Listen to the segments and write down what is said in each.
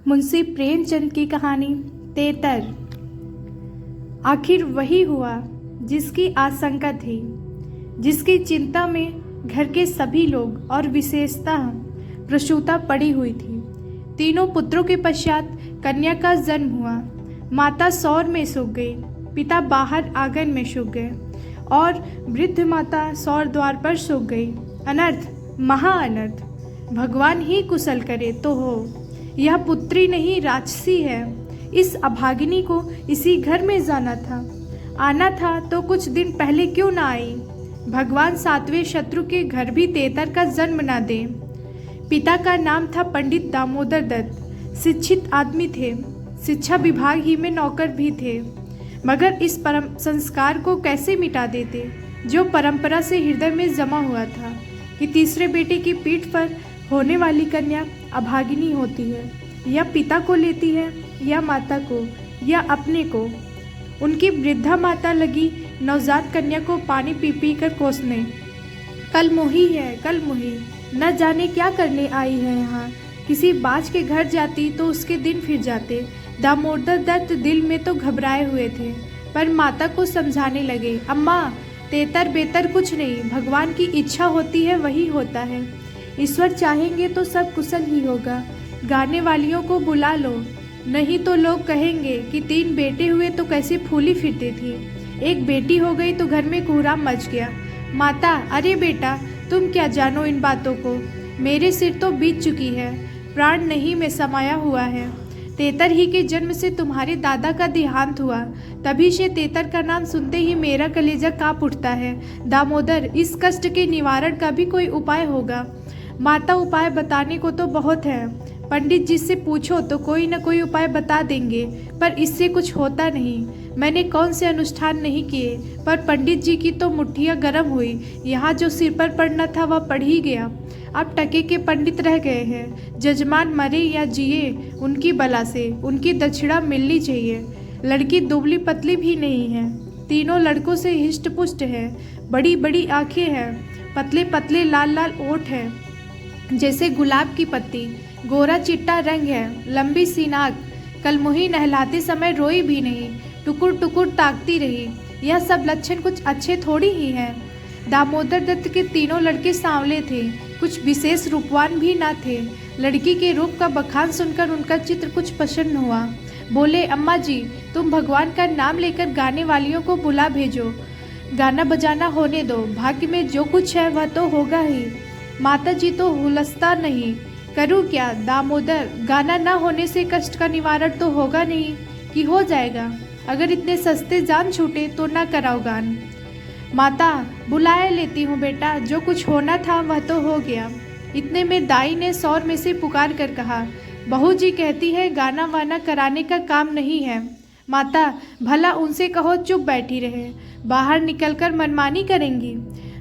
मुंशी प्रेमचंद की कहानी तेतर। आखिर वही हुआ जिसकी आशंका थी, जिसकी चिंता में घर के सभी लोग और विशेषतः प्रसूता पड़ी हुई थी। तीनों पुत्रों के पश्चात कन्या का जन्म हुआ। माता सौर में सूख गई, पिता बाहर आंगन में सूख गए और वृद्ध माता सौर द्वार पर सूख गई। अनर्थ, महा अनर्थ। भगवान ही कुशल करे तो हो। यह पुत्री नहीं राक्षसी है। इस अभागिनी को इसी घर में जाना था। आना था तो कुछ दिन पहले क्यों ना आई। भगवान सातवें शत्रु के घर भी तेतर का जन्म ना दे। पिता का नाम था पंडित दामोदर दत्त। शिक्षित आदमी थे, शिक्षा विभाग ही में नौकर भी थे, मगर इस परम संस्कार को कैसे मिटा देते जो परंपरा से हृदय में जमा हुआ था कि तीसरे बेटे की पीठ पर होने वाली कन्या अभागिनी होती है, या पिता को लेती है, या माता को, या अपने को। उनकी वृद्धा माता लगी नवजात कन्या को पानी पी पी कर कोसने। कल मोही है, कल मोही, न जाने क्या करने आई है यहाँ। किसी बाज के घर जाती तो उसके दिन फिर जाते। दामोदर दत्त दिल में तो घबराए हुए थे, पर माता को समझाने लगे, अम्मा तेतर बेतर कुछ नहीं, भगवान की इच्छा होती है वही होता है। ईश्वर चाहेंगे तो सब कुशल ही होगा। गाने वालियों को बुला लो, नहीं तो लोग कहेंगे कि 3 बेटे हुए तो कैसे फूली फिरती थी, एक बेटी हो गई तो घर में कोहराम मच गया। माता, अरे बेटा तुम क्या जानो इन बातों को, मेरे सिर तो बीत चुकी है, प्राण नहीं में समाया हुआ है। तेतर ही के जन्म से तुम्हारे दादा का देहांत हुआ, तभी से तेतर का नाम सुनते ही मेरा कलेजा कांप उठता है। दामोदर, इस कष्ट के निवारण का भी कोई उपाय होगा। माता, उपाय बताने को तो बहुत है, पंडित जी से पूछो तो कोई न कोई उपाय बता देंगे, पर इससे कुछ होता नहीं। मैंने कौन से अनुष्ठान नहीं किए, पर पंडित जी की तो मुट्ठियाँ गर्म हुई। यहाँ जो सिर पर पड़ना था वह पड़ ही गया। अब टके के पंडित रह गए हैं। जजमान मरे या जिए, उनकी बला से उनकी दक्षिणा मिलनी चाहिए। लड़की दुबली पतली भी नहीं है, तीनों लड़कों से हिष्ट पुष्ट है, बड़ी बड़ी आंखें हैं, पतले पतले लाल लाल ओठ है जैसे गुलाब की पत्ती, गोरा चिट्टा रंग है, लंबी सी नाक। कल मोही नहलाते समय रोई भी नहीं, टुकुर टुकुर ताकती रही। यह सब लक्षण कुछ अच्छे थोड़ी ही हैं। दामोदर दत्त के तीनों लड़के सांवले थे, कुछ विशेष रूपवान भी ना थे। लड़की के रूप का बखान सुनकर उनका चित्र कुछ प्रसन्न हुआ। बोले, अम्मा जी तुम भगवान का नाम लेकर गाने वालियों को बुला भेजो, गाना बजाना होने दो, भाग्य में जो कुछ है वह तो होगा ही। माता जी तो हुलसता नहीं, करूँ क्या दामोदर, गाना ना होने से कष्ट का निवारण तो होगा नहीं कि हो जाएगा। अगर इतने सस्ते जान छूटे तो ना कराओ गान। माता, बुलाए लेती हूँ बेटा, जो कुछ होना था वह तो हो गया। इतने में दाई ने सौर में से पुकार कर कहा, बहू जी कहती है गाना वाना कराने का काम नहीं है। माता, भला उनसे कहो चुप बैठी रहे, बाहर निकलकर मनमानी करेंगी।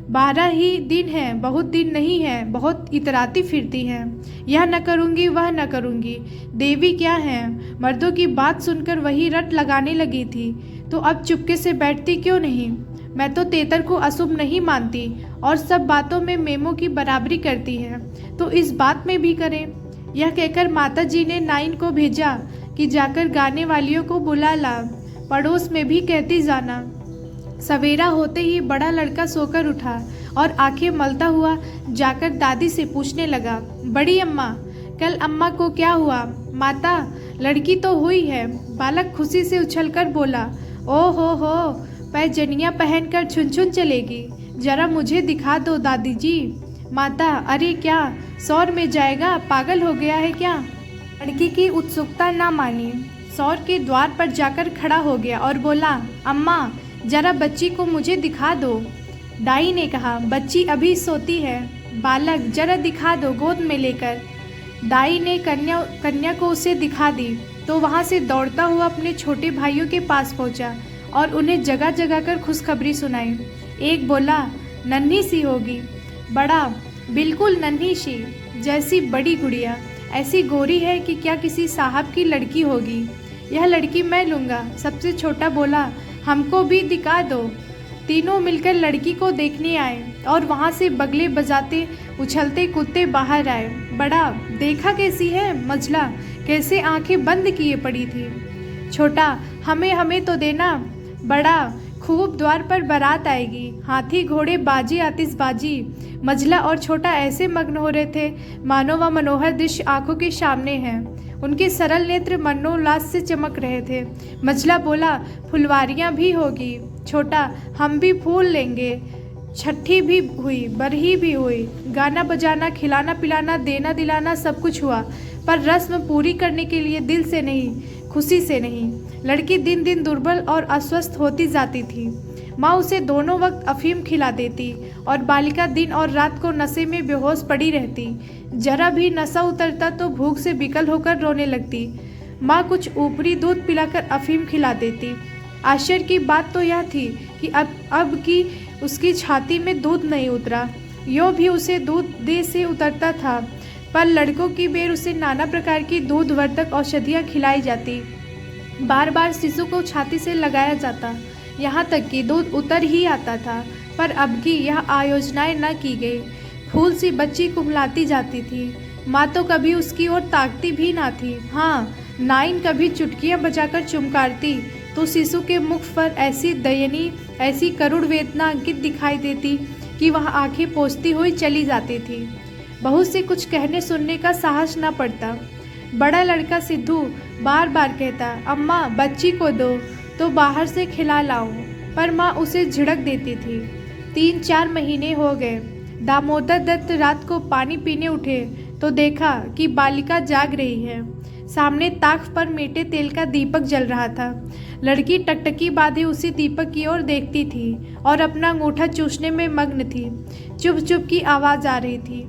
12 ही दिन है, बहुत दिन नहीं है, बहुत इतराती फिरती हैं। यह न करूँगी वह न करूँगी, देवी क्या है। मर्दों की बात सुनकर वही रट लगाने लगी थी, तो अब चुपके से बैठती क्यों नहीं। मैं तो तेतर को अशुभ नहीं मानती और सब बातों में मेमों की बराबरी करती है, तो इस बात में भी करें। यह कहकर माता जी ने नाइन को भेजा कि जाकर गाने वालियों को बुला ला, पड़ोस में भी कहती जाना। सवेरा होते ही बड़ा लड़का सोकर उठा और आंखें मलता हुआ जाकर दादी से पूछने लगा, बड़ी अम्मा कल अम्मा को क्या हुआ। माता, लड़की तो हुई है। बालक खुशी से उछलकर बोला, ओ हो, पैजनियाँ पहनकर छुन छुन चलेगी, जरा मुझे दिखा दो दादी जी। माता, अरे क्या सौर में जाएगा, पागल हो गया है क्या। लड़की की उत्सुकता ना मानी, सौर के द्वार पर जाकर खड़ा हो गया और बोला, अम्मा जरा बच्ची को मुझे दिखा दो। दाई ने कहा, बच्ची अभी सोती है, बालक जरा दिखा दो गोद में लेकर। दाई ने कन्या को उसे दिखा दी तो वहाँ से दौड़ता हुआ अपने छोटे भाइयों के पास पहुँचा और उन्हें जगह जगह कर खुशखबरी सुनाई। एक बोला, नन्ही सी होगी। बड़ा, बिल्कुल नन्ही सी, जैसी बड़ी गुड़िया, ऐसी गोरी है कि क्या किसी साहब की लड़की होगी। यह लड़की मैं लूँगा। सबसे छोटा बोला, हमको भी दिखा दो। तीनों मिलकर लड़की को देखने आए और वहाँ से बगले बजाते उछलते कूदते बाहर आए। बड़ा, देखा कैसी है मजला, कैसे आंखें बंद किए पड़ी थी। छोटा, हमें हमें तो देना। बड़ा, खूब द्वार पर बारात आएगी, हाथी घोड़े बाजी आतिशबाजी। मजला और छोटा ऐसे मग्न हो रहे थे मानो वह मनोहर दृश्य आंखों के सामने है। उनके सरल नेत्र मनोल्लास से चमक रहे थे। मजला बोला, फुलवारियाँ भी होगी। छोटा, हम भी फूल लेंगे। छठी भी हुई, बरही भी हुई, गाना बजाना, खिलाना पिलाना, देना दिलाना सब कुछ हुआ, पर रस्म पूरी करने के लिए दिल से नहीं, खुशी से नहीं। लड़की दिन दिन दुर्बल और अस्वस्थ होती जाती थी। माँ उसे दोनों वक्त अफीम खिला देती और बालिका दिन और रात को नशे में बेहोश पड़ी रहती। जरा भी नशा उतरता तो भूख से विकल होकर रोने लगती। माँ कुछ ऊपरी दूध पिलाकर अफीम खिला देती। आश्चर्य की बात तो यह थी कि अब की उसकी छाती में दूध नहीं उतरा। यो भी उसे दूध देह से उतरता था, पर लड़कों की बेर उसे नाना प्रकार की दूधवर्धक औषधियाँ खिलाई जाती। बार बार शिशु को छाती से लगाया जाता, यहाँ तक कि दूध उतर ही आता था। पर अब की यह आयोजनाएं न की गई। फूल सी बच्ची कुम्हलाती जाती थी। माँ तो कभी उसकी ओर ताकती भी ना थी। हाँ, नाइन कभी चुटकियाँ बजाकर चुमकारती तो शिशु के मुख पर ऐसी दयनीय, ऐसी करुण वेदना अंकित दिखाई देती कि वह आंखें पोंछती हुई चली जाती थी। बहू से कुछ कहने सुनने का साहस न पड़ता। बड़ा लड़का सिद्धू बार बार कहता, अम्मा बच्ची को दो तो बाहर से खिला लाऊं, पर माँ उसे झिड़क देती थी। 3-4 महीने हो गए। दामोदर दत्त रात को पानी पीने उठे तो देखा कि बालिका जाग रही है। सामने ताक पर मीठे तेल का दीपक जल रहा था। लड़की टकटकी बांधे उसी दीपक की ओर देखती थी और अपना अंगूठा चूसने में मग्न थी। चुप चुप की आवाज़ आ रही थी।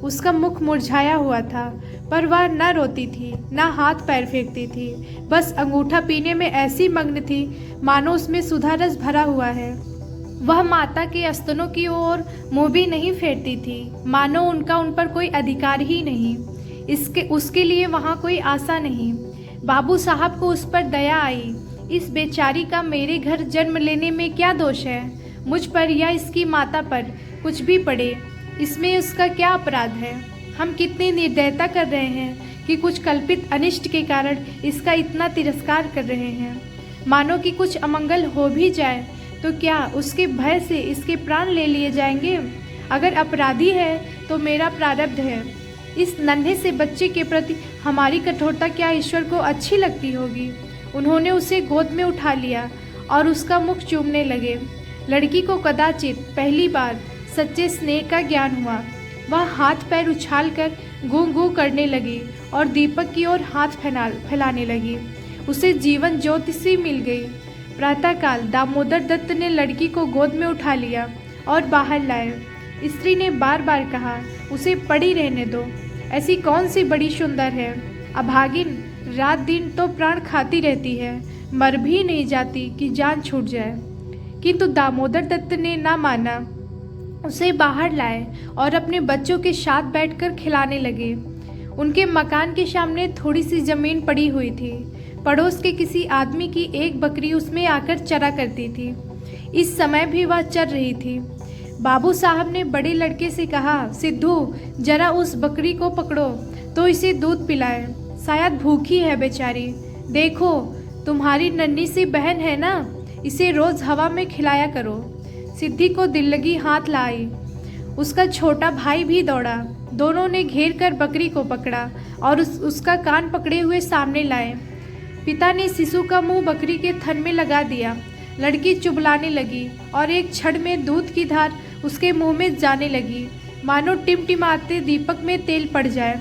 उसका मुख मुरझाया हुआ था, पर वह न रोती थी, न हाथ पैर फेंकती थी। बस अंगूठा पीने में ऐसी मग्न थी मानो उसमें सुधा रस भरा हुआ है। वह माता के स्तनों की ओर मुँह भी नहीं फेरती थी, मानो उनका उन पर कोई अधिकार ही नहीं। उसके लिए वहाँ कोई आशा नहीं। बाबू साहब को उस पर दया आई। इस बेचारी का मेरे घर जन्म लेने में क्या दोष है? मुझ पर या इसकी माता पर कुछ भी पड़े, इसमें उसका क्या अपराध है? हम कितनी निर्दयता कर रहे हैं कि कुछ कल्पित अनिष्ट के कारण इसका इतना तिरस्कार कर रहे हैं। मानो कि कुछ अमंगल हो भी जाए तो क्या उसके भय से इसके प्राण ले लिए जाएंगे? अगर अपराधी है तो मेरा प्रारब्ध है। इस नन्हे से बच्चे के प्रति हमारी कठोरता क्या ईश्वर को अच्छी लगती होगी? उन्होंने उसे गोद में उठा लिया और उसका मुख चूमने लगे। लड़की को कदाचित पहली बार सच्चे स्नेह का ज्ञान हुआ। वह हाथ पैर उछालकर गूं गूं करने लगी और दीपक की ओर हाथ फैलाने लगी। उसे जीवन ज्योति सी मिल गई। प्रातःकाल दामोदर दत्त ने लड़की को गोद में उठा लिया और बाहर लाए। स्त्री ने बार बार कहा, उसे पड़ी रहने दो, ऐसी कौन सी बड़ी सुंदर है। अभागिन रात दिन तो प्राण खाती रहती है, मर भी नहीं जाती कि जान छूट जाए। किंतु दामोदर दत्त ने ना माना। उसे बाहर लाए और अपने बच्चों के साथ बैठकर खिलाने लगे। उनके मकान के सामने थोड़ी सी जमीन पड़ी हुई थी। पड़ोस के किसी आदमी की एक बकरी उसमें आकर चरा करती थी। इस समय भी वह चर रही थी। बाबू साहब ने बड़े लड़के से कहा, सिद्धू जरा उस बकरी को पकड़ो तो इसे दूध पिलाए, शायद भूखी है बेचारी। देखो तुम्हारी नन्ही सी बहन है ना, इसे रोज हवा में खिलाया करो। सिद्धि को दिल लगी हाथ लाई। उसका छोटा भाई भी दौड़ा। दोनों ने घेर कर बकरी को पकड़ा और उसका कान पकड़े हुए सामने लाए। पिता ने शिशु का मुंह बकरी के थन में लगा दिया। लड़की चुबलाने लगी और एक क्षण में दूध की धार उसके मुंह में जाने लगी, मानो टिमटिमाते दीपक में तेल पड़ जाए।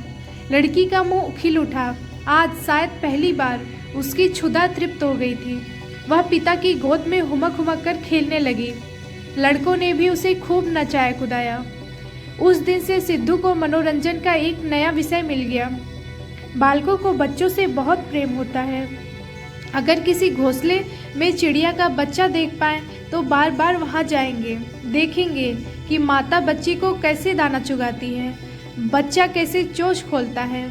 लड़की का मुंह खिल उठा। आज शायद पहली बार उसकी क्षुधा तृप्त हो गई थी। वह पिता की गोद में हुमक हुमक कर खेलने लगी। लड़कों ने भी उसे खूब नचाया कुदाया। उस दिन से सिद्धू को मनोरंजन का एक नया विषय मिल गया। बालकों को बच्चों से बहुत प्रेम होता है। अगर किसी घोंसले में चिड़िया का बच्चा देख पाएं तो बार बार वहां जाएंगे, देखेंगे कि माता बच्चे को कैसे दाना चुगाती है, बच्चा कैसे चोंच खोलता है,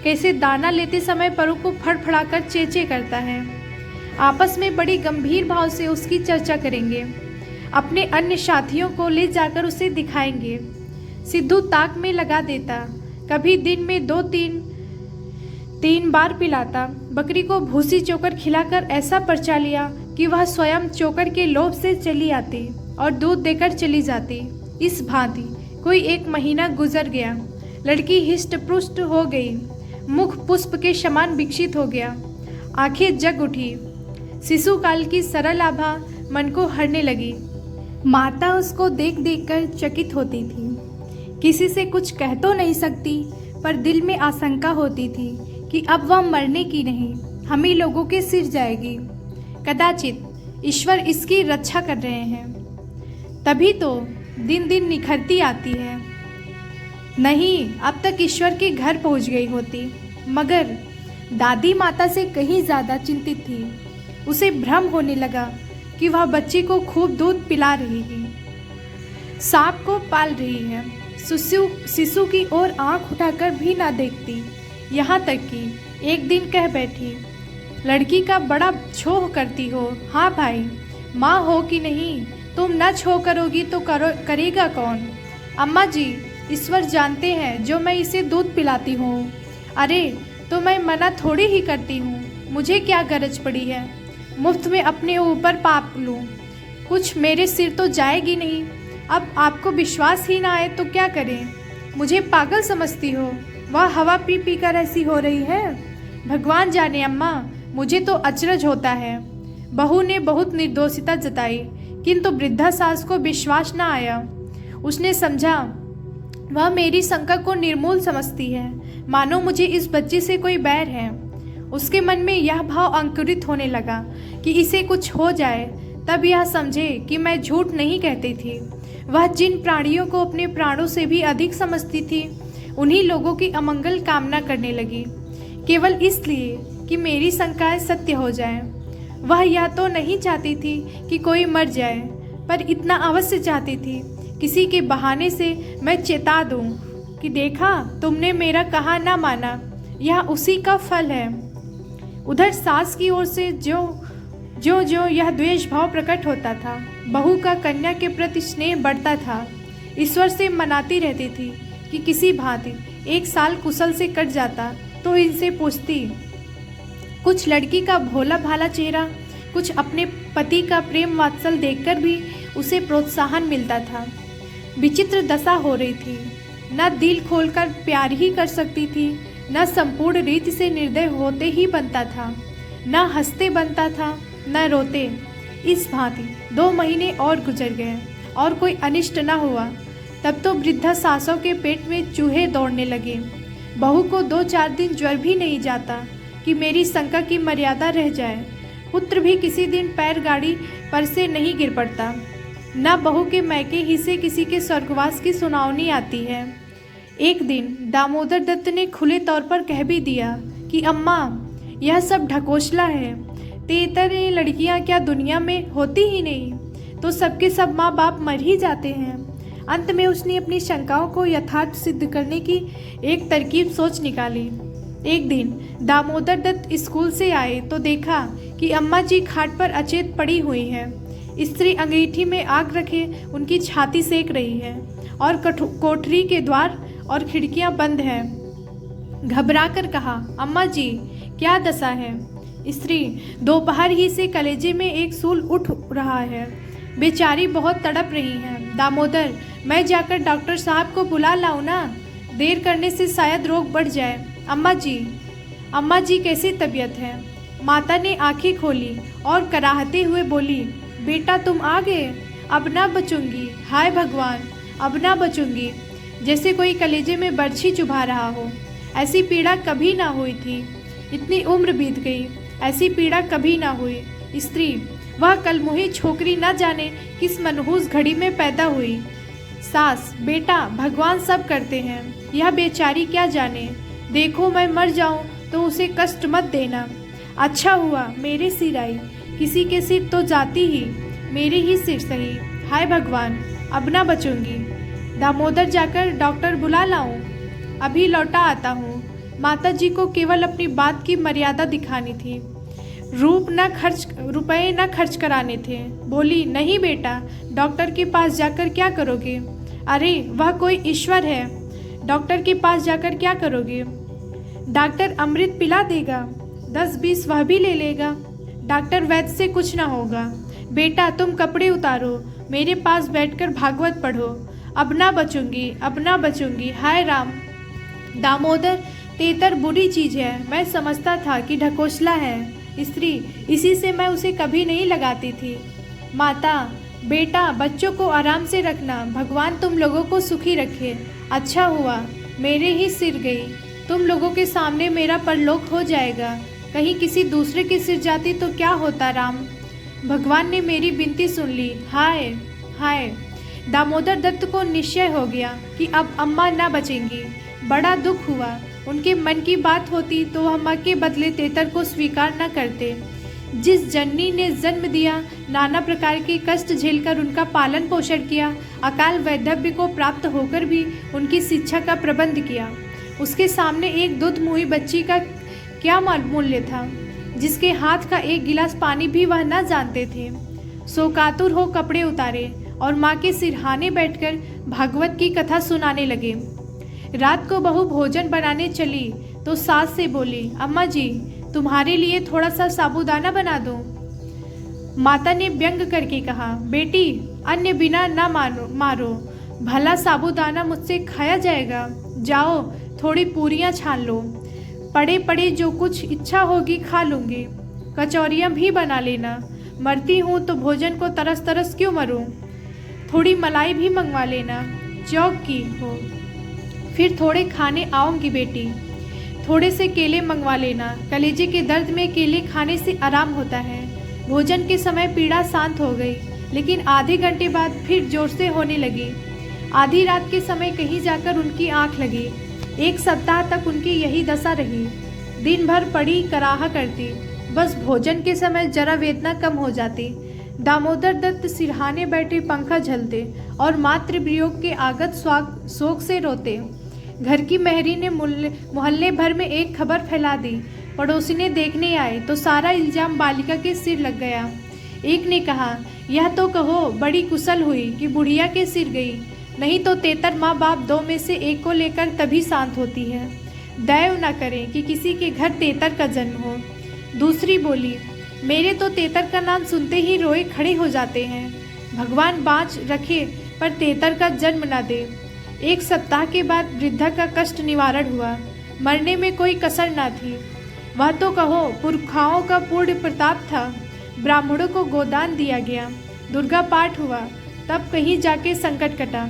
कैसे दाना लेते समय परों को फड़फड़ाकर चेचे करता है। आपस में बड़ी गंभीर भाव से उसकी चर्चा करेंगे। अपने अन्य साथियों को ले जाकर उसे दिखाएंगे। सिद्धू ताक में लगा देता, कभी दिन में 2-3 बार पिलाता। बकरी को भूसी चोकर खिलाकर ऐसा परचा लिया कि वह स्वयं चोकर के लोभ से चली आती और दूध देकर चली जाती। इस भांति कोई 1 महीना गुजर गया। लड़की हिष्ट-पुष्ट हो गई, मुख पुष्प के समान विकसित हो गया, आंखें जग उठी। शिशुकाल की सरल आभा मन को हरने लगी। माता उसको देख देख कर चकित होती थी। किसी से कुछ कह तो नहीं सकती, पर दिल में आशंका होती थी कि अब वह मरने की नहीं, हम ही लोगों के सिर जाएगी। कदाचित ईश्वर इसकी रक्षा कर रहे हैं, तभी तो दिन दिन निखरती आती है। नहीं, अब तक ईश्वर के घर पहुंच गई होती। मगर दादी माता से कहीं ज़्यादा चिंतित थी। उसे भ्रम होने लगा कि वह बच्चे को खूब दूध पिला रही है, सांप को पाल रही है, शिशु की ओर आंख उठाकर भी ना देखती। यहाँ तक कि एक दिन कह बैठी, लड़की का बड़ा छोह करती हो। हाँ भाई, माँ हो कि नहीं, तुम न छोह करोगी तो करेगा कौन? अम्मा जी, ईश्वर जानते हैं जो मैं इसे दूध पिलाती हूँ। अरे तो मैं मना थोड़ी ही करती हूँ, मुझे क्या गरज पड़ी है मुफ्त में अपने ऊपर पाप लूँ। कुछ मेरे सिर तो जाएगी नहीं। अब आपको विश्वास ही ना आए तो क्या करें? मुझे पागल समझती हो? वह हवा पी पी कर ऐसी हो रही है। भगवान जाने अम्मा, मुझे तो अचरज होता है। बहू ने बहुत निर्दोषिता जताई, किंतु वृद्धा सास को विश्वास न आया। उसने समझा वह मेरी शंका को निर्मूल समझती है, मानो मुझे इस बच्चे से कोई बैर है। उसके मन में यह भाव अंकुरित होने लगा कि इसे कुछ हो जाए तब यह समझे कि मैं झूठ नहीं कहती थी। वह जिन प्राणियों को अपने प्राणों से भी अधिक समझती थी, उन्हीं लोगों की अमंगल कामना करने लगी, केवल इसलिए कि मेरी शंकाएं सत्य हो जाएं। वह यह तो नहीं चाहती थी कि कोई मर जाए, पर इतना अवश्य चाहती थी किसी के बहाने से मैं चेता दूं कि देखा, तुमने मेरा कहा ना माना, यह उसी का फल है। उधर सास की ओर से जो यह द्वेष भाव प्रकट होता था, बहू का कन्या के प्रति स्नेह बढ़ता था। ईश्वर से मनाती रहती थी कि किसी भांति 1 साल कुशल से कट जाता तो इनसे पूछती। कुछ लड़की का भोला भाला चेहरा, कुछ अपने पति का प्रेम वात्सल देखकर भी उसे प्रोत्साहन मिलता था। विचित्र दशा हो रही थी, न दिल खोलकर प्यार ही कर सकती थी, न संपूर्ण रीति से निर्दय होते ही बनता था, न हंसते बनता था, न रोते। इस भांति 2 महीने और गुजर गए और कोई अनिष्ट न हुआ। तब तो वृद्धा सासों के पेट में चूहे दौड़ने लगे। बहू को 2-4 दिन ज्वर भी नहीं जाता कि मेरी शंका की मर्यादा रह जाए। पुत्र भी किसी दिन पैर गाड़ी पर से नहीं गिर पड़ता। न बहू के मैके ही से किसी के स्वर्गवास की सुनावनी आती है। एक दिन दामोदर दत्त ने खुले तौर पर कह भी दिया कि अम्मा, यह सब ढकोसला है। तेतर लड़कियां क्या दुनिया में होती ही नहीं, तो सबके सब माँ बाप मर ही जाते हैं। अंत में उसने अपनी शंकाओं को यथार्थ सिद्ध करने की एक तरकीब सोच निकाली। एक दिन दामोदर दत्त स्कूल से आए तो देखा कि अम्मा जी खाट पर अचेत पड़ी हुई हैं। स्त्री अंगीठी में आग रखे उनकी छाती सेक रही है और कोठरी के द्वार और खिड़कियां बंद हैं। घबरा कर कहा, अम्मा जी क्या दशा है? स्त्री, दोपहर ही से कलेजे में एक सूल उठ रहा है, बेचारी बहुत तड़प रही हैं। दामोदर, मैं जाकर डॉक्टर साहब को बुला लाऊं ना? देर करने से शायद रोग बढ़ जाए। अम्मा जी कैसी तबीयत है? माता ने आंखें खोली और कराहते हुए बोली, बेटा तुम आ गए, अब ना बचूंगी। हाय भगवान, अब ना बचूंगी। जैसे कोई कलेजे में बर्छी चुभा रहा हो। ऐसी पीड़ा कभी ना हुई थी, इतनी उम्र बीत गई, ऐसी पीड़ा कभी ना हुई। स्त्री, वह कलमुही छोकरी न जाने किस मनहूस घड़ी में पैदा हुई। सास, बेटा भगवान सब करते हैं, यह बेचारी क्या जाने। देखो मैं मर जाऊं तो उसे कष्ट मत देना। अच्छा हुआ मेरे सिर आई, किसी के सिर तो जाती ही, मेरे ही सिर सही। हाय भगवान, अब ना बचूंगी। दामोदर, जाकर डॉक्टर बुला लाऊं? अभी लौटा आता हूँ। माता जी को केवल अपनी बात की मर्यादा दिखानी थी, रुपए न खर्च कराने थे। बोली, नहीं बेटा, डॉक्टर के पास जाकर क्या करोगे? अरे वह कोई ईश्वर है डॉक्टर के पास जाकर क्या करोगे? डॉक्टर अमृत पिला देगा, 10-20 वह भी ले लेगा। डॉक्टर वैद्य से कुछ ना होगा। बेटा तुम कपड़े उतारो, मेरे पास बैठकर भागवत पढ़ो। अब ना बचूंगी, अब ना बचूंगी, हाय राम। दामोदर, तेतर बुरी चीज है। मैं समझता था कि ढकोसला है स्त्री, इसी से मैं उसे कभी नहीं लगाती थी। माता, बेटा बच्चों को आराम से रखना, भगवान तुम लोगों को सुखी रखे। अच्छा हुआ मेरे ही सिर गई, तुम लोगों के सामने मेरा परलोक हो जाएगा। कहीं किसी दूसरे के सिर जाती तो क्या होता राम। भगवान ने मेरी विनती सुन ली। हाय हाय। दामोदर दत्त को निश्चय हो गया कि अब अम्मा न बचेंगी। बड़ा दुख हुआ। उनके मन की बात होती तो वह माँ के बदले तेतर को स्वीकार न करते। जिस जननी ने जन्म दिया, नाना प्रकार के कष्ट झेलकर उनका पालन पोषण किया, अकाल वैधव्य को प्राप्त होकर भी उनकी शिक्षा का प्रबंध किया, उसके सामने एक दुधमुही बच्ची का क्या मूल्य था, जिसके हाथ का एक गिलास पानी भी वह न जानते थे। शोकातुर हो कपड़े उतारे और माँ के सिरहाने बैठकर भागवत की कथा सुनाने लगे। रात को बहू भोजन बनाने चली तो सास से बोली, अम्मा जी तुम्हारे लिए थोड़ा सा साबूदाना बना दूं। माता ने व्यंग करके कहा, बेटी अन्य बिना ना मारो, भला साबूदाना मुझसे खाया जाएगा। जाओ थोड़ी पूरियां छान लो, पड़े पड़े जो कुछ इच्छा होगी खा लूँगी। कचौरियाँ भी बना लेना, मरती हूँ तो भोजन को तरस तरस क्यों मरूँ। थोड़ी मलाई भी मंगवा लेना, जौक की हो। फिर थोड़े खाने आऊँगी बेटी। थोड़े से केले मंगवा लेना, कलेजे के दर्द में केले खाने से आराम होता है। भोजन के समय पीड़ा शांत हो गई, लेकिन आधे घंटे बाद फिर जोर से होने लगी। आधी रात के समय कहीं जाकर उनकी आंख लगी। 1 सप्ताह तक उनकी यही दशा रही। दिन भर पड़ी कराहा करती, बस भोजन के समय जरा वेदना कम हो जाती। दामोदर दत्त सिरहाने बैठे पंखा झलते और मातृ वियोग के आगत शोक से रोते। घर की मेहरी ने मोहल्ले भर में एक खबर फैला दी। पड़ोसी ने देखने आए तो सारा इल्जाम बालिका के सिर लग गया। एक ने कहा, यह तो कहो बड़ी कुशल हुई कि बुढ़िया के सिर गई, नहीं तो तेतर माँ बाप 2 में से एक को लेकर तभी शांत होती है। दैव न करें कि किसी के घर तेतर का जन्म हो। दूसरी बोली, मेरे तो तेतर का नाम सुनते ही रोए खड़े हो जाते हैं। भगवान बाँच रखे पर तेतर का जन्म न दे। 1 सप्ताह के बाद वृद्धा का कष्ट निवारण हुआ। मरने में कोई कसर न थी। वह तो कहो पुरखाओं का पूर्ण प्रताप था। ब्राह्मणों को गोदान दिया गया, दुर्गा पाठ हुआ, तब कहीं जाके संकट कटा।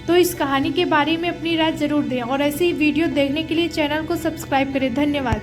तो इस कहानी के बारे में अपनी राय जरूर दें और ऐसी वीडियो देखने के लिए चैनल को सब्सक्राइब करें। धन्यवाद।